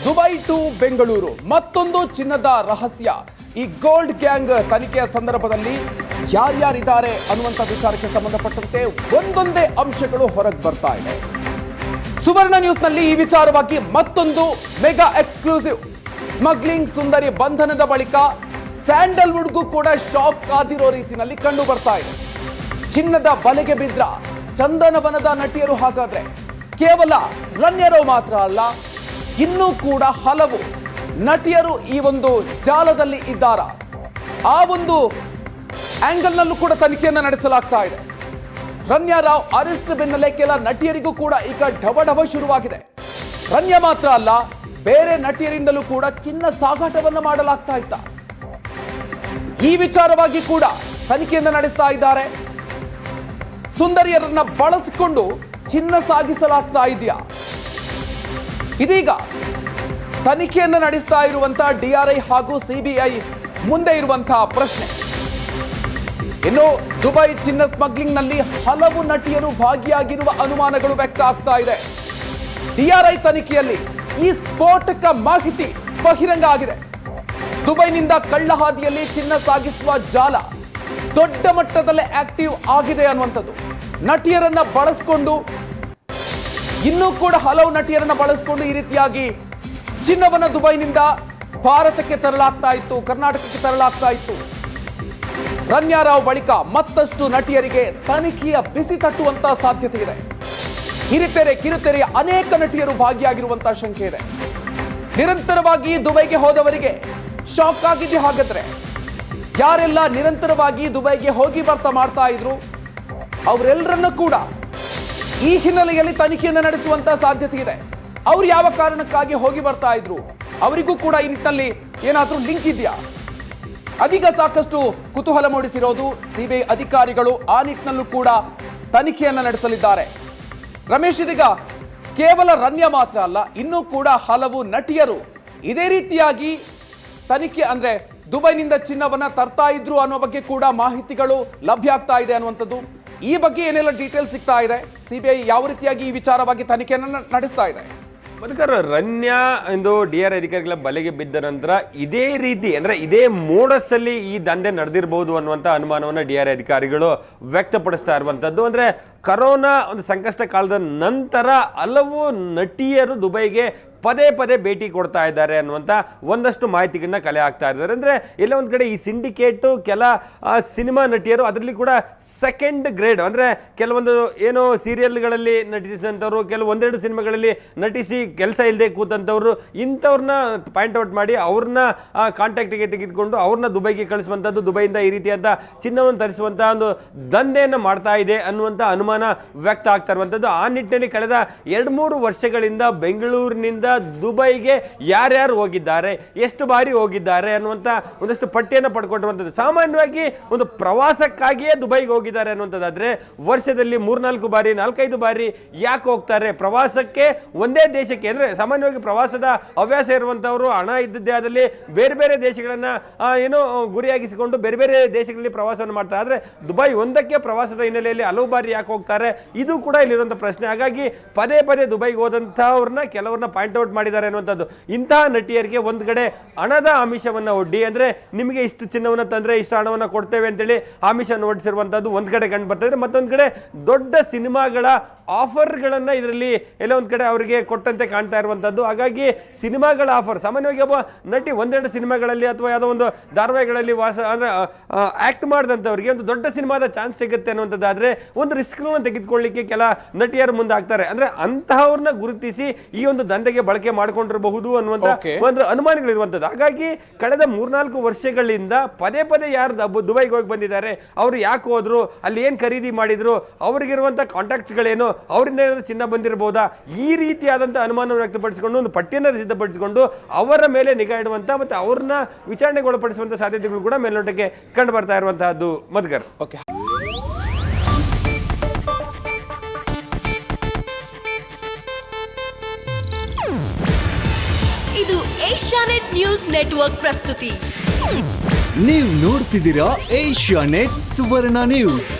Dubai to Bengaluru ಮತ್ತೊಂದು ಚಿನ್ನದ ರಹಸ್ಯ. ಈ ಗೋಲ್ಡ್ ಗ್ಯಾಂಗ್ ತನಿಖೆಯ ಸಂದರ್ಭದಲ್ಲಿ ಯಾರ್ಯಾರಿದ್ದಾರೆ ಅನ್ನುವಂಥ ವಿಚಾರಕ್ಕೆ ಸಂಬಂಧಪಟ್ಟಂತೆ ಒಂದೊಂದೇ ಅಂಶಗಳು ಹೊರಗೆ ಬರ್ತಾ ಇದೆ. ಸುವರ್ಣ ನ್ಯೂಸ್ನಲ್ಲಿ ಈ ವಿಚಾರವಾಗಿ ಮತ್ತೊಂದು ಮೆಗಾ ಎಕ್ಸ್ಕ್ಲೂಸಿವ್. ಸ್ಮಗ್ಲಿಂಗ್ ಸುಂದರಿ ಬಂಧನದ ಬಳಿಕ ಸ್ಯಾಂಡಲ್ವುಡ್ಗೂ ಕೂಡ ಶಾಕ್ ಕಾದಿರೋ ರೀತಿಯಲ್ಲಿ ಕಂಡು ಬರ್ತಾ ಇದೆ. ಚಿನ್ನದ ಬಲೆಗೆ ಬಿದ್ರ ಚಂದನವನದ ನಟಿಯರು ಹಾಗಾದ್ರೆ ಕೇವಲ ರಣ್ಯರು ಮಾತ್ರ ಅಲ್ಲ, ಇನ್ನೂ ಕೂಡ ಹಲವು ನಟಿಯರು ಈ ಒಂದು ಜಾಲದಲ್ಲಿ ಇದ್ದಾರ. ಆ ಒಂದು ಆಂಗಲ್ ನಲ್ಲೂ ಕೂಡ ತನಿಖೆಯನ್ನು ನಡೆಸಲಾಗ್ತಾ ಇದೆ. ರಣ್ಯಾ ರಾವ್ ಅರೆಸ್ಟ್ ಬೆನ್ನಲ್ಲೇ ಕೆಲ ನಟಿಯರಿಗೂ ಕೂಡ ಈಗ ಢವಢವ ಶುರುವಾಗಿದೆ. ರಣ್ಯಾ ಮಾತ್ರ ಅಲ್ಲ, ಬೇರೆ ನಟಿಯರಿಂದಲೂ ಕೂಡ ಚಿನ್ನ ಸಾಗಾಟವನ್ನು ಮಾಡಲಾಗ್ತಾ ಇತ್ತ. ಈ ವಿಚಾರವಾಗಿ ಕೂಡ ತನಿಖೆಯನ್ನು ನಡೆಸ್ತಾ ಇದ್ದಾರೆ. ಸುಂದರಿಯರನ್ನ ಬಳಸಿಕೊಂಡು ಚಿನ್ನ ಸಾಗಿಸಲಾಗ್ತಾ ಇದೆಯಾ? ಇದೀಗ ತನಿಖೆಯನ್ನು ನಡೆಸ್ತಾ ಇರುವಂತಹ ಡಿಆರ್ಐ ಹಾಗೂ ಸಿಬಿಐ ಮುಂದೆ ಇರುವಂತಹ ಪ್ರಶ್ನೆ. ಇನ್ನು ದುಬೈ ಚಿನ್ನ ಸ್ಮಗ್ಲಿಂಗ್ ನಲ್ಲಿ ಹಲವು ನಟಿಯರು ಭಾಗಿಯಾಗಿರುವ ಅನುಮಾನಗಳು ವ್ಯಕ್ತ ಆಗ್ತಾ ಇದೆ. ಡಿಆರ್ಐ ತನಿಖೆಯಲ್ಲಿ ಈ ಸ್ಫೋಟಕ ಮಾಹಿತಿ ಬಹಿರಂಗ ಆಗಿದೆ. ದುಬೈನಿಂದ ಕಳ್ಳಹಾದಿಯಲ್ಲಿ ಚಿನ್ನ ಸಾಗಿಸುವ ಜಾಲ ದೊಡ್ಡ ಮಟ್ಟದಲ್ಲಿ ಆಕ್ಟಿವ್ ಆಗಿದೆ ಅನ್ನುವಂಥದ್ದು. ನಟಿಯರನ್ನ ಬಳಸಿಕೊಂಡು, ಇನ್ನೂ ಕೂಡ ಹಲವು ನಟಿಯರನ್ನ ಬಳಸಿಕೊಂಡು ಈ ರೀತಿಯಾಗಿ ಚಿನ್ನವನ್ನ ದುಬೈನಿಂದ ಭಾರತಕ್ಕೆ ತರಲಾಗ್ತಾ ಇತ್ತು, ಕರ್ನಾಟಕಕ್ಕೆ ತರಲಾಗ್ತಾ ಇತ್ತು. ರಣ್ಯಾ ರಾವ್ ಬಳಿಕ ಮತ್ತಷ್ಟು ನಟಿಯರಿಗೆ ತನಿಖೆಯ ಬಿಸಿ ತಟ್ಟುವಂತಹ ಸಾಧ್ಯತೆ ಇದೆ. ಕಿರುತೆರೆಯ ಅನೇಕ ನಟಿಯರು ಭಾಗಿಯಾಗಿರುವಂತಹ ಶಂಕೆ ಇದೆ. ನಿರಂತರವಾಗಿ ದುಬೈಗೆ ಹೋದವರಿಗೆ ಶಾಕ್ ಆಗಿದ್ದೆ. ಹಾಗಾದ್ರೆ ಯಾರೆಲ್ಲ ನಿರಂತರವಾಗಿ ದುಬೈಗೆ ಹೋಗಿ ಬರ್ತಾ ಮಾಡ್ತಾ ಇದ್ರು, ಅವರೆಲ್ಲರನ್ನು ಕೂಡ ಈ ಹಿನ್ನೆಲೆಯಲ್ಲಿ ತನಿಖೆಯನ್ನು ನಡೆಸುವಂತಹ ಸಾಧ್ಯತೆ ಇದೆ. ಅವ್ರು ಯಾವ ಕಾರಣಕ್ಕಾಗಿ ಹೋಗಿ ಬರ್ತಾ ಇದ್ರು, ಅವರಿಗೂ ಕೂಡ ಈ ನಿಟ್ಟಿನಲ್ಲಿ ಏನಾದ್ರೂ ಲಿಂಕ್ ಇದೆಯಾ? ಅದೀಗ ಸಾಕಷ್ಟು ಕುತೂಹಲ ಮೂಡಿಸಿರೋದು. ಸಿಬಿಐ ಅಧಿಕಾರಿಗಳು ಆ ನಿಟ್ಟಿನಲ್ಲೂ ಕೂಡ ತನಿಖೆಯನ್ನು ನಡೆಸಲಿದ್ದಾರೆ. ರಮೇಶ್, ಇದೀಗ ಕೇವಲ ರಣ್ಯಾ ಮಾತ್ರ ಅಲ್ಲ, ಇನ್ನೂ ಕೂಡ ಹಲವು ನಟಿಯರು ಇದೇ ರೀತಿಯಾಗಿ ತನಿಖೆ ಅಂದ್ರೆ ದುಬೈನಿಂದ ಚಿನ್ನವನ್ನ ತರ್ತಾ ಇದ್ರು ಅನ್ನೋ ಬಗ್ಗೆ ಕೂಡ ಮಾಹಿತಿಗಳು ಲಭ್ಯ ಆಗ್ತಾ ಇದೆ ಅನ್ನುವಂಥದ್ದು. ಈ ಬಗ್ಗೆ ಏನೆಲ್ಲ ಡೀಟೇಲ್ಸ್ ಸಿಗ್ತಾ ಇದೆ, ಸಿಬಿಐ ಯಾವ ರೀತಿಯಾಗಿ ಈ ವಿಚಾರವಾಗಿ ತನಿಖೆಯನ್ನು ನಡೆಸ್ತಾ ಇದೆ? ಮಧುಕರ್, ರಣ್ಯಾ ಎಂದು ಡಿಆರ್ ಅಧಿಕಾರಿಗಳ ಬಲೆಗೆ ಬಿದ್ದ ನಂತರ ಇದೇ ರೀತಿ ಅಂದ್ರೆ ಇದೇ ಮೋಡಸ್ ಅಲ್ಲಿ ಈ ದಂಧೆ ನಡೆದಿರಬಹುದು ಅನ್ನುವಂತ ಅನುಮಾನವನ್ನ ಡಿಆರ್ ಅಧಿಕಾರಿಗಳು ವ್ಯಕ್ತಪಡಿಸ್ತಾ ಇರುವಂತದ್ದು. ಅಂದ್ರೆ ಕರೋನಾ ಒಂದು ಸಂಕಷ್ಟ ಕಾಲದ ನಂತರ ಹಲವು ನಟಿಯರು ದುಬೈಗೆ ಪದೇ ಪದೇ ಭೇಟಿ ಕೊಡ್ತಾ ಇದ್ದಾರೆ ಅನ್ನುವಂಥ ಒಂದಷ್ಟು ಮಾಹಿತಿಗಳನ್ನ ಕಲೆ ಹಾಕ್ತಾ ಇದ್ದಾರೆ. ಅಂದರೆ ಎಲ್ಲ ಒಂದು ಕಡೆ ಈ ಸಿಂಡಿಕೇಟು ಕೆಲ ಸಿನಿಮಾ ನಟಿಯರು, ಅದರಲ್ಲಿ ಕೂಡ ಸೆಕೆಂಡ್ ಗ್ರೇಡ್ ಅಂದರೆ ಕೆಲವೊಂದು ಏನೋ ಸೀರಿಯಲ್ಗಳಲ್ಲಿ ನಟಿಸಿದಂಥವ್ರು, ಕೆಲವು ಒಂದೆರಡು ಸಿನಿಮಾಗಳಲ್ಲಿ ನಟಿಸಿ ಕೆಲಸ ಇಲ್ಲದೆ ಕೂತಂಥವ್ರು, ಇಂಥವ್ರನ್ನ ಪಾಯಿಂಟ್ ಔಟ್ ಮಾಡಿ ಅವ್ರನ್ನ ಕಾಂಟ್ಯಾಕ್ಟಿಗೆ ತೆಗೆದುಕೊಂಡು ಅವ್ರನ್ನ ದುಬೈಗೆ ಕಳಿಸುವಂಥದ್ದು, ದುಬೈಯಿಂದ ಈ ರೀತಿಯಂಥ ಚಿನ್ನವನ್ನು ತರಿಸುವಂಥ ಒಂದು ದಂಧೆಯನ್ನು ಮಾಡ್ತಾ ಇದೆ ಅನ್ನುವಂಥ ಅನುಮಾನ ವ್ಯಕ್ತ ಆಗ್ತಾ ಇರುವಂಥದ್ದು. ಆ ನಿಟ್ಟಿನಲ್ಲಿ ಕಳೆದ 2-3 ವರ್ಷಗಳಿಂದ ಬೆಂಗಳೂರಿನಿಂದ ದುಬೈಗೆ ಯಾರ್ಯಾರು ಹೋಗಿದ್ದಾರೆ, ಎಷ್ಟು ಬಾರಿ ಹೋಗಿದ್ದಾರೆ ಅನ್ನುವಂಥ ಒಂದಷ್ಟು ಪಟ್ಟಿಯನ್ನು ಪಡ್ಕೊಂಡಿರುವಂಥದ್ದು. ಸಾಮಾನ್ಯವಾಗಿ ಒಂದು ಪ್ರವಾಸಕ್ಕಾಗಿಯೇ ದುಬೈಗೆ ಹೋಗಿದ್ದಾರೆ ಅನ್ನುವಂಥದ್ದಾದ್ರೆ ವರ್ಷದಲ್ಲಿ 3-4 ಬಾರಿ 4-5 ಬಾರಿ ಯಾಕೆ ಹೋಗ್ತಾರೆ? ಪ್ರವಾಸಕ್ಕೆ ಒಂದೇ ದೇಶಕ್ಕೆ ಅಂದ್ರೆ ಸಾಮಾನ್ಯವಾಗಿ ಪ್ರವಾಸದ ಹವ್ಯಾಸ ಇರುವಂತವರು, ಹಣ ಇದ್ದದ್ದೇ ಆದಲ್ಲಿ ಬೇರೆ ಬೇರೆ ದೇಶಗಳನ್ನ ಏನೋ ಗುರಿಯಾಗಿಸಿಕೊಂಡು ಬೇರೆ ಬೇರೆ ದೇಶಗಳಲ್ಲಿ ಪ್ರವಾಸವನ್ನು ಮಾಡ್ತಾರೆ. ಆದ್ರೆ ದುಬೈ ಒಂದಕ್ಕೆ ಪ್ರವಾಸದ ಹಿನ್ನೆಲೆಯಲ್ಲಿ ಹಲವು ಬಾರಿ ಯಾಕೆ ಹೋಗ್ತಾರೆ? ಇದು ಕೂಡ ಇಲ್ಲಿರುವಂತಹ ಪ್ರಶ್ನೆ. ಹಾಗಾಗಿ ಪದೇ ಪದೇ ದುಬೈಗೆ ಹೋದಂತವ್ರನ್ನ ಕೆಲವ್ರನ್ನ ಪಾಯಿಂಟ್ ಔಟ್ ಮಾಡಿದ್ದಾರೆ ಅನ್ನುವಂಥದ್ದು. ಇಂತಹ ನಟಿಯರಿಗೆ ಒಂದು ಕಡೆ ಹಣದ ಆಮಿಷವನ್ನ ಒಡ್ಡಿ, ಅಂದ್ರೆ ನಿಮಗೆ ಇಷ್ಟು ಚಿನ್ನವನ್ನ ತಂದ್ರೆ ಇಷ್ಟು ಹಣವನ್ನ ಕೊಡ್ತೇವೆ ಅಂತೇಳಿ ಆಮಿಷವನ್ನು ಒಡ್ಡಿಸಿರುವಂತದ್ದು ಒಂದು ಕಡೆ ಕಂಡು ಬರ್ತದೆ. ಮತ್ತೊಂದು ಕಡೆ ದೊಡ್ಡ ಸಿನಿಮಾಗಳ ಆಫರ್ಗಳನ್ನ ಇದರಲ್ಲಿ ಎಲ್ಲ ಒಂದು ಕಡೆ ಅವರಿಗೆ ಕೊಟ್ಟಂತೆ ಕಾಣ್ತಾ ಇರುವಂತದ್ದು. ಹಾಗಾಗಿ ಸಿನಿಮಾಗಳ ಆಫರ್, ಸಾಮಾನ್ಯವಾಗಿ ಒಬ್ಬ ನಟಿ ಒಂದೆರಡು ಸಿನಿಮಾಗಳಲ್ಲಿ ಅಥವಾ ಯಾವುದೋ ಒಂದು ಧಾರಾವಾಹಿಗಳಲ್ಲಿ ಅಂದ್ರೆ ಆಕ್ಟ್ ಮಾಡಿದಂಥವ್ರಿಗೆ ಒಂದು ದೊಡ್ಡ ಸಿನಿಮಾದ ಚಾನ್ಸ್ ಸಿಗುತ್ತೆ ಅನ್ನುವಂಥದ್ದಾದ್ರೆ ಒಂದು ರಿಸ್ಕ್ಗಳನ್ನು ತೆಗೆದುಕೊಳ್ಳಿಕ್ಕೆ ಕೆಲ ನಟಿಯರು ಮುಂದೆ ಆಗ್ತಾರೆ. ಅಂದ್ರೆ ಅಂತಹವ್ರನ್ನ ಗುರುತಿಸಿ ಈ ಒಂದು ದಂಧೆಗೆ ಬಳಕೆ ಮಾಡಿಕೊಂಡಿರಬಹುದು ಅನ್ನುವಂಥ ಒಂದು ಅನುಮಾನಗಳಿರುವಂಥದ್ದು. ಹಾಗಾಗಿ ಕಳೆದ 3-4 ವರ್ಷಗಳಿಂದ ಪದೇ ಪದೇ ಯಾರು ದುಬೈಗೆ ಹೋಗಿ ಬಂದಿದ್ದಾರೆ, ಅವರು ಯಾಕೆ ಹೋದ್ರು, ಅಲ್ಲಿ ಏನ್ ಖರೀದಿ ಮಾಡಿದ್ರು, ಅವ್ರಿಗಿರುವಂತ ಕಾಂಟ್ಯಾಕ್ಟ್ಸ್ಗಳೇನು, ಅವರಿಂದ ಏನಾದ್ರು ಚಿನ್ನ ಬಂದಿರಬಹುದಾ, ಈ ರೀತಿಯಾದಂತಹ ಅನುಮಾನ ವ್ಯಕ್ತಪಡಿಸಿಕೊಂಡು ಒಂದು ಪಟ್ಟಿಯನ್ನು ಸಿದ್ಧಪಡಿಸಿಕೊಂಡು ಅವರ ಮೇಲೆ ನಿಗಾ ಇಡುವಂತ ಮತ್ತೆ ಅವ್ರನ್ನ ವಿಚಾರಣೆಗೊಳಪಡಿಸುವಂತ ಸಾಧ್ಯತೆಗಳು ಕೂಡ ಮೇಲ್ನೋಟಕ್ಕೆ ಕಂಡು ಬರ್ತಾ ಇರುವಂತಹದ್ದು. ಮಧುಕರ್, ಇದು ಏಷ್ಯಾನೆಟ್ ನ್ಯೂಸ್ ನೆಟ್ವರ್ಕ್ ಪ್ರಸ್ತುತಿ. ನೀವು ನೋಡ್ತಿದ್ದೀರಾ ಏಷ್ಯಾನೆಟ್ ಸುವರ್ಣ ನ್ಯೂಸ್.